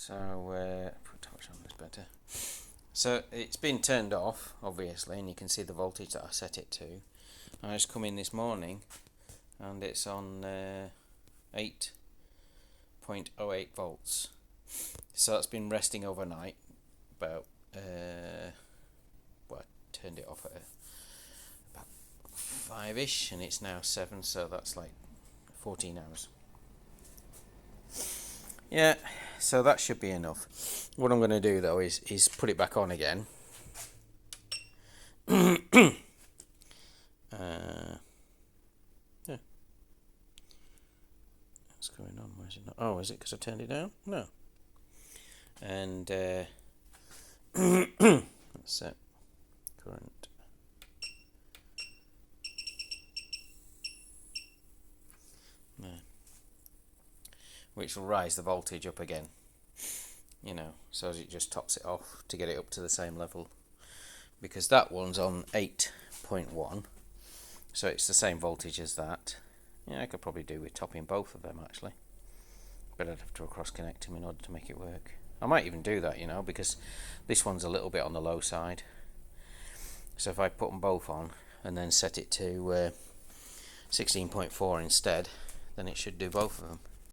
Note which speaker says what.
Speaker 1: So put torch on this better. So it's been turned off, obviously, and you can see the voltage that I set it to. I just come in this morning, and it's on 8.08 volts. So it's been resting overnight. About well, I turned it off at about 5ish, and it's now 7, so that's like 14 hours. Yeah, so that should be enough. What I'm going to do though is put it back on again. Yeah. What's going on? Why is it not? Oh, is it because I turned it down? No. And let's set current. No. Which will rise the voltage up again, you know, so as it just tops it off to get it up to the same level, because that one's on 8.1, so it's the same voltage as that. Yeah, I could probably do with topping both of them actually, but I'd have to cross connect them in order to make it work. I might even do that, you know, because this one's a little bit on the low side, so if I put them both on and then set it to 16.4 instead, then it should do both of them.